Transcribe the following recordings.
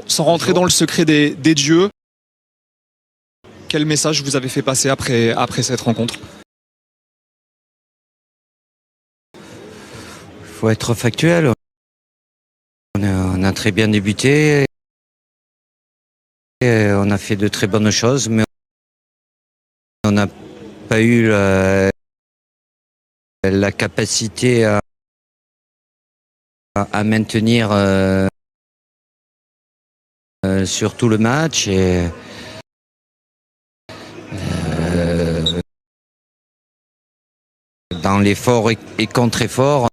sans rentrer dans le secret des dieux, quel message vous avez fait passer après cette rencontre? Il faut être factuel. On a très bien débuté. Et on a fait de très bonnes choses, mais on n'a pas eu la capacité à maintenir sur tout le match. Et, dans l'effort et contre-effort,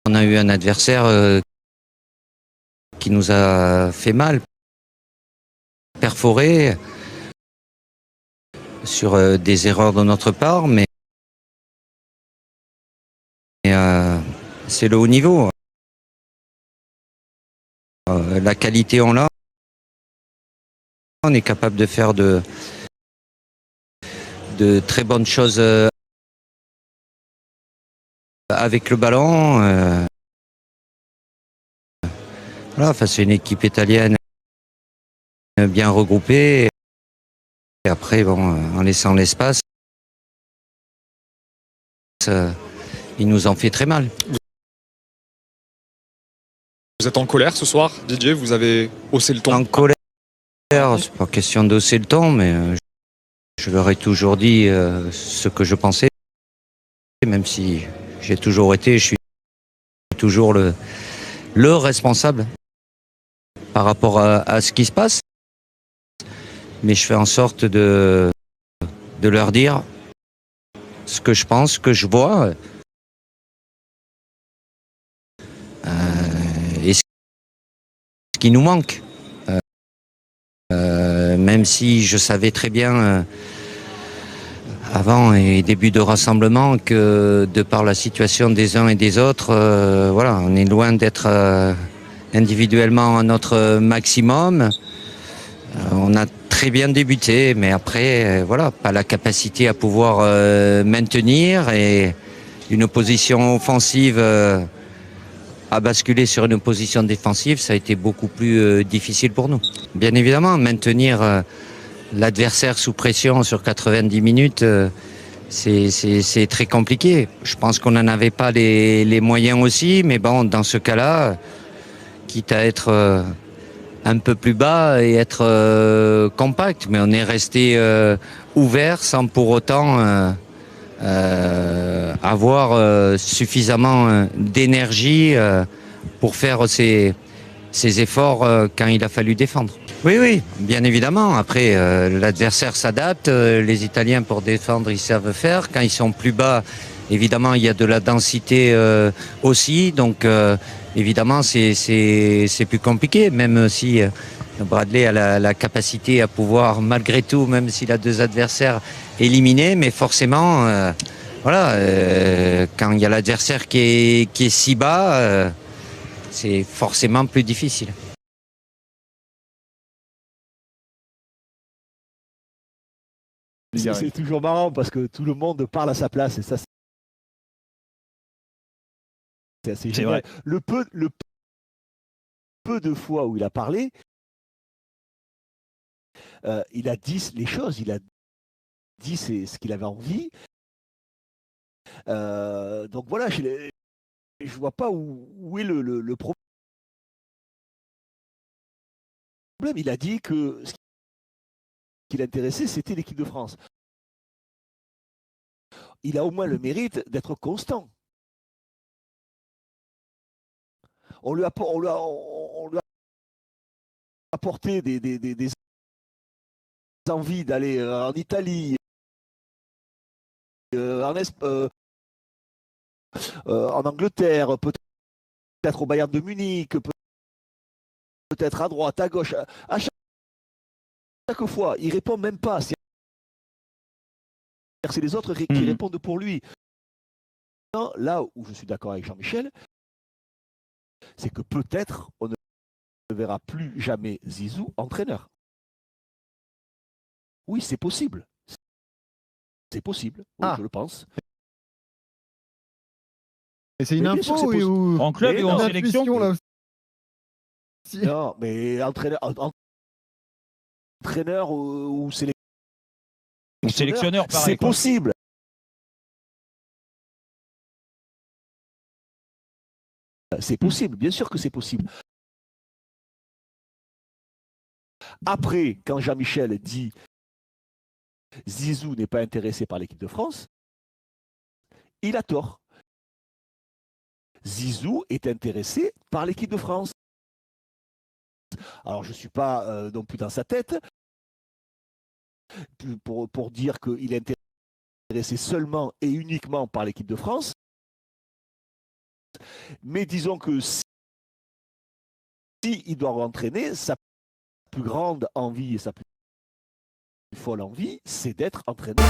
on a eu un adversaire qui nous a fait mal, perforé sur des erreurs de notre part, mais c'est le haut niveau. La qualité on l'a, on est capable de faire de très bonnes choses avec le ballon. Voilà, face à une équipe italienne bien regroupée. Et après, bon, en laissant l'espace, il nous en fait très mal. Vous êtes en colère ce soir, Didier? Vous avez haussé le ton? En colère, c'est pas question d'hausser le ton, mais je leur ai toujours dit ce que je pensais, même si j'ai toujours été, je suis toujours le responsable par rapport à ce qui se passe. Mais je fais en sorte de leur dire ce que je pense, ce que je vois. Et ce qui nous manque. Même si je savais très bien avant et début de rassemblement que de par la situation des uns et des autres, voilà, on est loin d'être individuellement à notre maximum. On a très bien débuté, mais après, voilà, pas la capacité à pouvoir maintenir et une opposition offensive à basculer sur une position défensive, ça a été beaucoup plus difficile pour nous. Bien évidemment, maintenir l'adversaire sous pression sur 90 minutes, c'est très compliqué. Je pense qu'on n'en avait pas les moyens aussi, mais bon, dans ce cas-là, quitte à être un peu plus bas et être compact, mais on est resté ouvert sans pour autant avoir suffisamment d'énergie pour faire ces efforts quand il a fallu défendre. Oui, oui, bien évidemment. Après, l'adversaire s'adapte. Les Italiens, pour défendre, ils savent faire. Quand ils sont plus bas, évidemment, il y a de la densité aussi. Donc, évidemment, c'est plus compliqué, même si Bradley a la capacité à pouvoir, malgré tout, même s'il a deux adversaires éliminés, mais forcément, voilà, quand il y a l'adversaire qui est si bas, c'est forcément plus difficile. C'est toujours marrant parce que tout le monde parle à sa place et ça, c'est assez génial. Le peu de fois où il a parlé, il a dit les choses, il a dit ce qu'il avait envie. Donc voilà, je vois pas où est le problème. Il a dit que ce qui l'intéressait, c'était l'équipe de France. Il a au moins le mérite d'être constant. On lui a apporté des envies d'aller en Italie, en Angleterre, peut-être au Bayern de Munich, peut-être à droite, à gauche. À chaque fois, il répond même pas. C'est les autres qui répondent pour lui. Là où je suis d'accord avec Jean-Michel, c'est que peut-être on ne verra plus jamais Zizou entraîneur. Oui, c'est possible. C'est possible, oui, je le pense. Et c'est une info ou en club ou en sélection là Non, mais entraîneur ou sélectionneur, pareil. c'est possible. C'est possible, bien sûr que c'est possible. Après, quand Jean-Michel dit Zizou n'est pas intéressé par l'équipe de France, il a tort. Zizou est intéressé par l'équipe de France. Alors, je ne suis pas non plus dans sa tête pour dire qu'il est intéressé seulement et uniquement par l'équipe de France. Mais disons que si il doit entraîner, sa plus grande envie et sa plus folle envie, c'est d'être entraîneur.